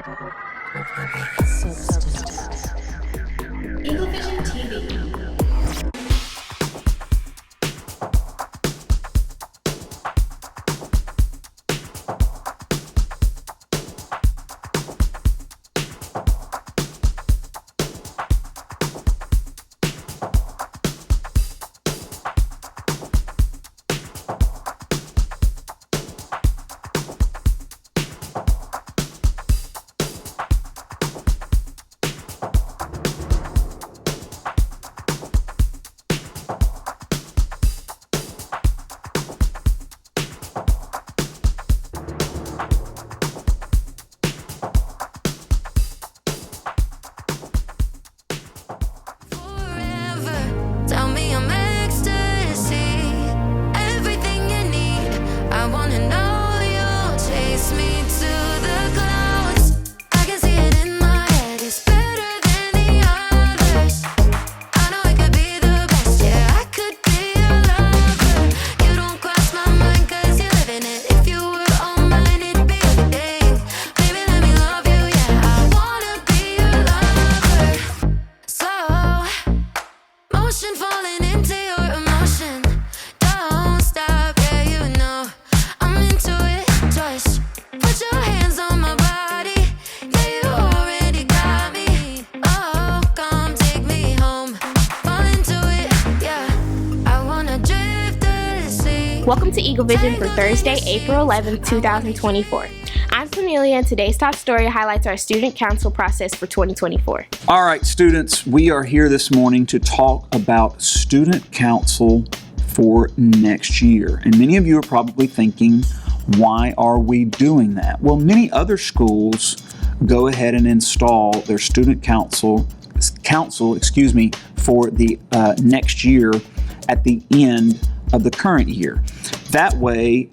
EVTV. Tell me I'm ecstasy, everything you need. I wanna know you'll chase me to the clouds. I can see it in my head, it's better than the others. I know it could be the best, yeah, I could be your lover. You don't cross my mind cause you're living it. If you were all mine, it'd be a thing. Baby, let me love you, yeah, I wanna be your lover. Slow motion falling into your emotion. Don't stop, yeah, you know I'm into it. Just put your hands on my body. Yeah, you already got me. Oh, come take me home. Fall into it, yeah. I wanna drift to the sea. Welcome to Eagle Vision for Thursday, April 11th, 2024. I'm Camelia, and today's top story highlights our student council process for 2024. All right, students, we are here this morning to talk about student council for next year. And many of you are probably thinking, why are we doing that? Well, many other schools go ahead and install their student council, for the next year at the end of the current year. That way,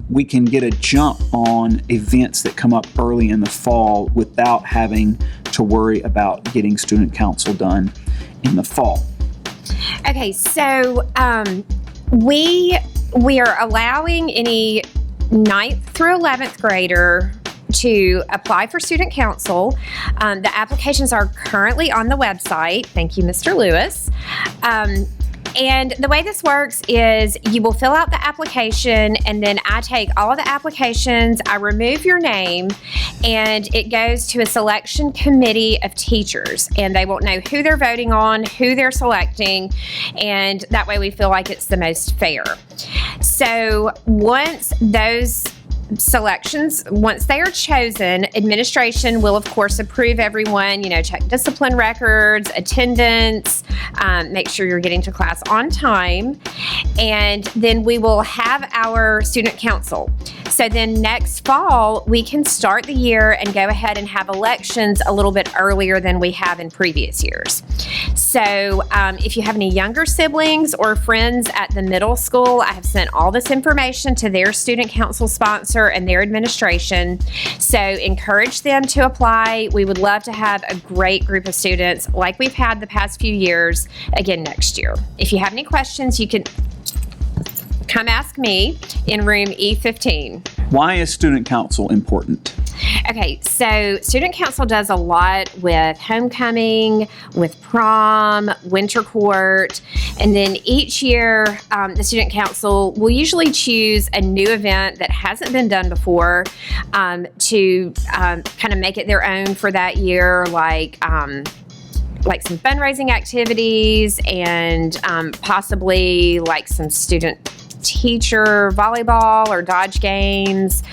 we can get a jump on events that come up early in the fall without having to worry about getting student council done in the fall. Okay, so we are allowing any 9th through 11th grader to apply for student council. The applications are currently on the website. Thank you, Mr. Lewis. And the way this works is you will fill out the application, and then I take all of the applications, I remove your name, and it goes to a selection committee of teachers, and they won't know who they're voting on, who they're selecting, and that way we feel like it's the most fair. So once those selections, once they are chosen, administration will of course approve everyone, check discipline records, attendance, make sure you're getting to class on time, and then we will have our student council. So then next fall, we can start the year and go ahead and have elections a little bit earlier than we have in previous years. So if you have any younger siblings or friends at the middle school, I have sent all this information to their student council sponsor and their administration. So encourage them to apply. We would love to have a great group of students like we've had the past few years again next year. If you have any questions, you can come ask me in room E15. Why is student council important? Okay, so student council does a lot with homecoming, with prom, winter court, and then each year the student council will usually choose a new event that hasn't been done before to kind of make it their own for that year, like some fundraising activities and possibly like some student teacher volleyball or dodge games,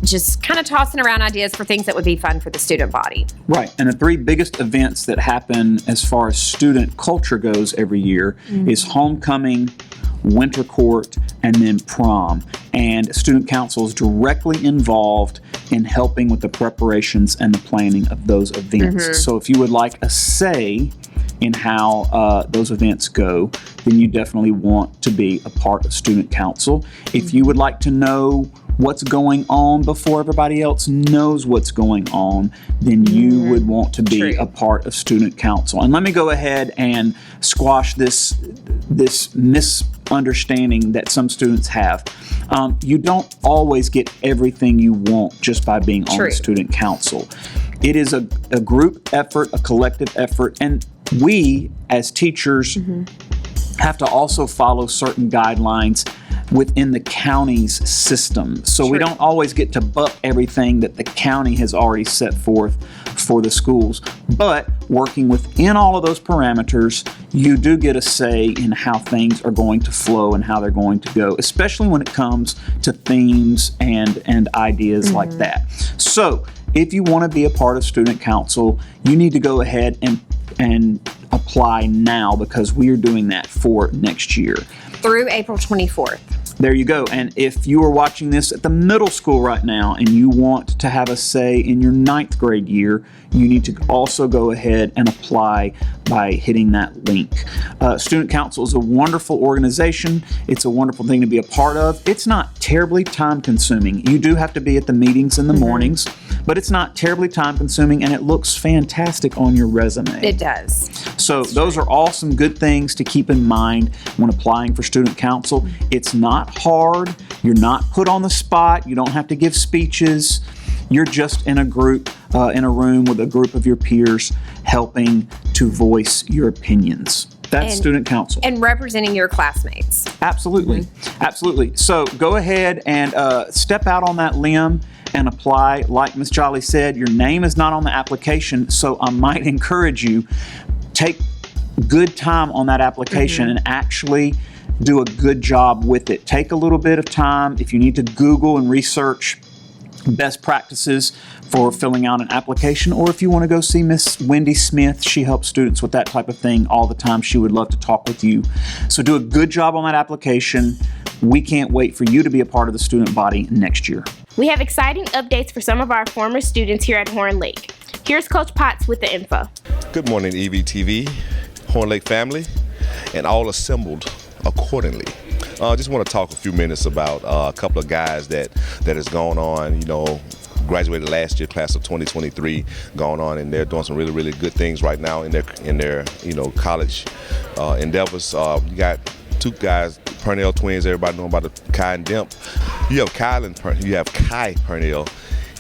just kind of tossing around ideas for things that would be fun for the student body. Right, and the three biggest events that happen as far as student culture goes every year is homecoming, winter court, and then prom. And student council is directly involved in helping with the preparations and the planning of those events. So if you would like a say in how those events go, then you definitely want to be a part of student council. If you would like to know what's going on before everybody else knows what's going on, then you would want to be a part of student council. And let me go ahead and squash this understanding that some students have. You don't always get everything you want just by being on the student council. It is a group effort, a collective effort, and we as teachers have to also follow certain guidelines within the county's system. So we don't always get to buck everything that the county has already set forth for the schools. But working within all of those parameters, you do get a say in how things are going to flow and how they're going to go, especially when it comes to themes and ideas like that. So if you want to be a part of student council, you need to go ahead and apply now, because we are doing that for next year. Through April 24th. There you go. And if you are watching this at the middle school right now and you want to have a say in your 9th grade year, you need to also go ahead and apply by hitting that link. Student Council is a wonderful organization. It's a wonderful thing to be a part of. It's not terribly time consuming. You do have to be at the meetings in the mornings, but it's not terribly time consuming, and it looks fantastic on your resume. It does. So those are all some good things to keep in mind when applying for Student Council. It's not hard. You're not put on the spot. You don't have to give speeches. You're just in a group, in a room with a group of your peers, helping to voice your opinions. That's Student Council. And representing your classmates. Absolutely. Absolutely. So go ahead and step out on that limb and apply. Like Ms. Jolly said, your name is not on the application, so I might encourage you, take good time on that application and actually do a good job with it. Take a little bit of time. If you need to Google and research best practices for filling out an application, or if you want to go see Miss Wendy Smith, she helps students with that type of thing all the time. She would love to talk with you. So do a good job on that application. We can't wait for you to be a part of the student body next year. We have exciting updates for some of our former students here at Horn Lake. Here's Coach Potts with the info. Good morning, EVTV, Horn Lake family, and all assembled accordingly. I just want to talk a few minutes about a couple of guys that has gone on, graduated last year, class of 2023, going on, and they're doing some really, really good things right now in their college endeavors. You got two guys, Purnell twins, everybody know about the Kai and Demp. You have Kai Purnell.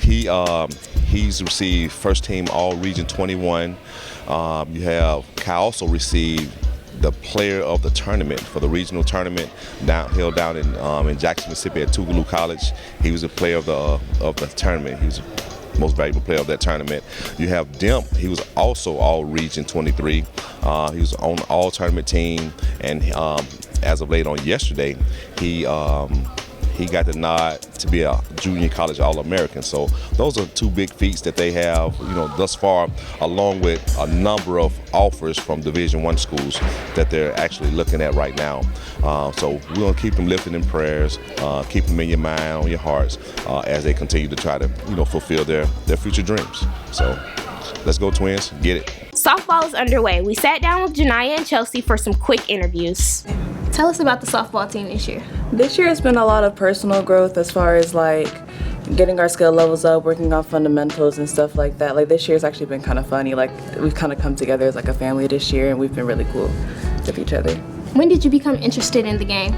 He's received first team All Region 21. You have Kai also received the player of the tournament for the regional tournament held down in Jackson, Mississippi at Tougaloo College. He was a player of the tournament. He was the most valuable player of that tournament. You have Demp. He was also All Region 23. He was on the All Tournament team, and as of late on yesterday, he got the nod to be a junior college All-American. So those are two big feats that they have, thus far, along with a number of offers from Division I schools that they're actually looking at right now. So we're gonna keep them lifted in prayers, keep them in your mind, on your hearts, as they continue to try to, fulfill their future dreams. So let's go Twins, get it. Softball is underway. We sat down with Janiyah and Chelsea for some quick interviews. Tell us about the softball team this year. This year has been a lot of personal growth as far as getting our skill levels up, working on fundamentals and stuff like that. This year's actually been kind of funny. We've kind of come together as a family this year, and we've been really cool with each other. When did you become interested in the game?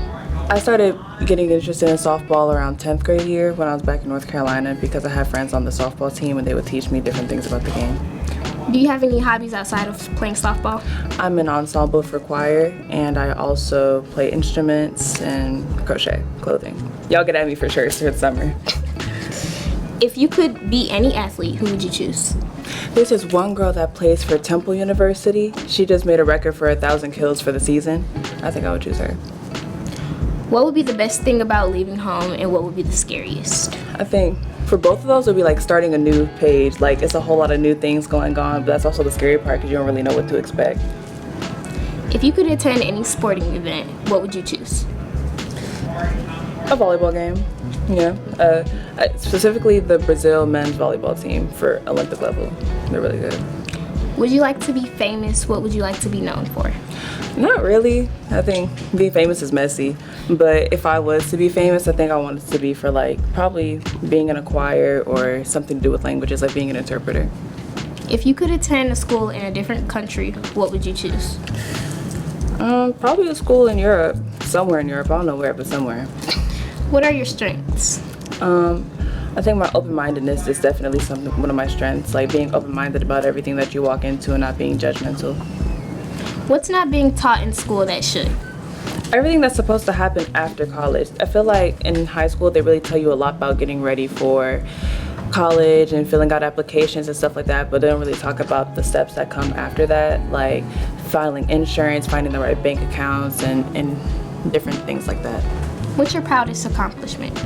I started getting interested in softball around 10th grade year when I was back in North Carolina, because I had friends on the softball team and they would teach me different things about the game. Do you have any hobbies outside of playing softball? I'm in ensemble for choir, and I also play instruments and crochet clothing. Y'all get at me for shirts for the summer. If you could be any athlete, who would you choose? There's this one girl that plays for Temple University. She just made a record for 1,000 kills for the season. I think I would choose her. What would be the best thing about leaving home, and what would be the scariest? I think for both of those, it would be starting a new page. It's a whole lot of new things going on, but that's also the scary part because you don't really know what to expect. If you could attend any sporting event, what would you choose? A volleyball game, specifically the Brazil men's volleyball team for Olympic level. They're really good. Would you like to be famous? What would you like to be known for? Not really. I think being famous is messy. But if I was to be famous, I think I wanted to be for probably being in a choir or something to do with languages, like being an interpreter. If you could attend a school in a different country, what would you choose? Probably a school in Europe, somewhere in Europe. I don't know where, but somewhere. What are your strengths? I think my open-mindedness is definitely one of my strengths, like being open-minded about everything that you walk into and not being judgmental. What's not being taught in school that should? Everything that's supposed to happen after college. I feel like in high school they really tell you a lot about getting ready for college and filling out applications and stuff like that, but they don't really talk about the steps that come after that, like filing insurance, finding the right bank accounts, and different things like that. What's your proudest accomplishment?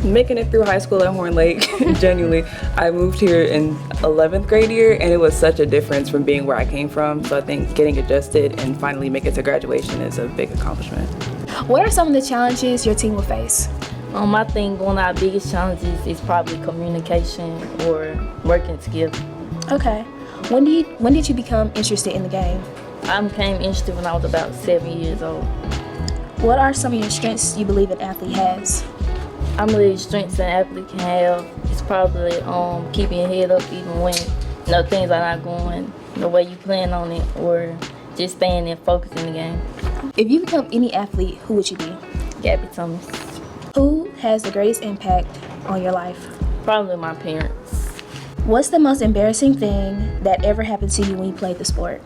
Making it through high school at Horn Lake, genuinely. I moved here in 11th grade year, and it was such a difference from being where I came from. So I think getting adjusted and finally make it to graduation is a big accomplishment. What are some of the challenges your team will face? I think one of our biggest challenges is probably communication or working together. Okay. When did you become interested in the game? I became interested when I was about 7 years old. What are some of your strengths you believe an athlete has? I believe strengths an athlete can have is probably keeping your head up even when things are not going the way you plan on it, or just staying there focused in the game. If you become any athlete, who would you be? Gabby Thomas. Who has the greatest impact on your life? Probably my parents. What's the most embarrassing thing that ever happened to you when you played the sport?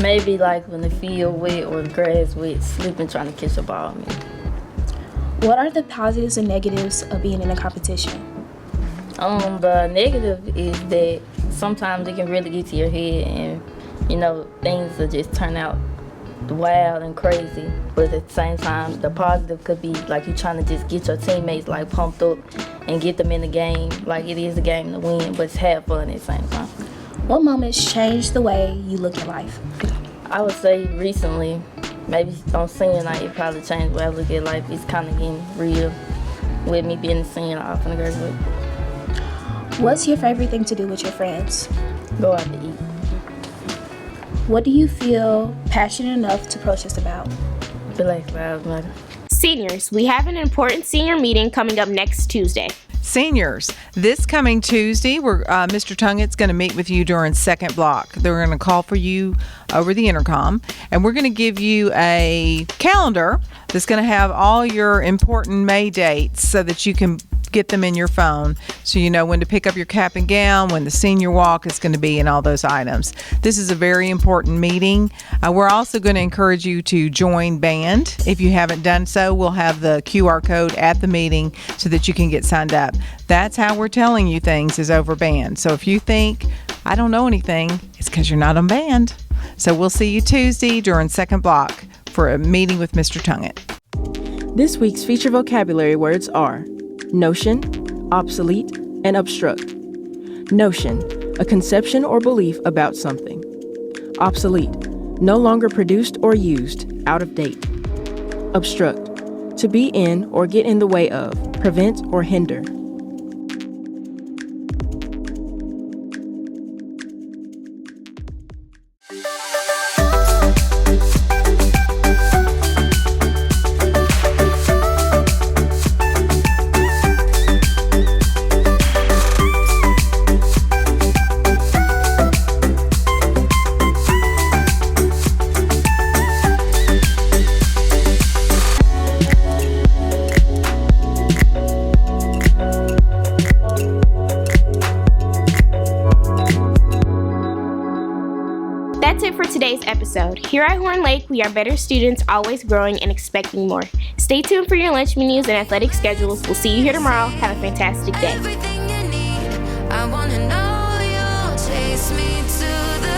Maybe like when the field wet or the grass wet, slipping trying to catch a ball. What are the positives and negatives of being in a competition? The negative is that sometimes it can really get to your head and, things will just turn out wild and crazy. But at the same time, the positive could be like you're trying to just get your teammates like pumped up and get them in the game. Like it is a game to win, but it's have fun at the same time. What moments changed the way you look at life? I would say recently, maybe on senior night, it probably changed the way I look at life. It's kind of getting real with me being a senior off in the graduate. What's your favorite thing to do with your friends? Go out to eat. What do you feel passionate enough to protest about? Black Lives Matter. Seniors, we have an important senior meeting coming up next Tuesday. Seniors, this coming Tuesday, Mr. Tungett's going to meet with you during second block. They're going to call for you over the intercom, and we're going to give you a calendar that's going to have all your important May dates so that you can get them in your phone so you know when to pick up your cap and gown, when the senior walk is going to be, and all those items. This is a very important meeting. We're also going to encourage you to join band. If you haven't done so, we'll have the QR code at the meeting so that you can get signed up. That's how we're telling you things, is over band. So if you think, I don't know anything, it's because you're not on band. So we'll see you Tuesday during second block for a meeting with Mr. Tungett. This week's feature vocabulary words are notion, obsolete, and obstruct. Notion, a conception or belief about something. Obsolete, no longer produced or used, out of date. Obstruct, to be in or get in the way of, prevent or hinder. That's it for today's episode. Here at Horn Lake, we are better students, always growing and expecting more. Stay tuned for your lunch menus and athletic schedules. We'll see you here tomorrow. Have a fantastic day. Everything you need, I wanna know you'll chase me to the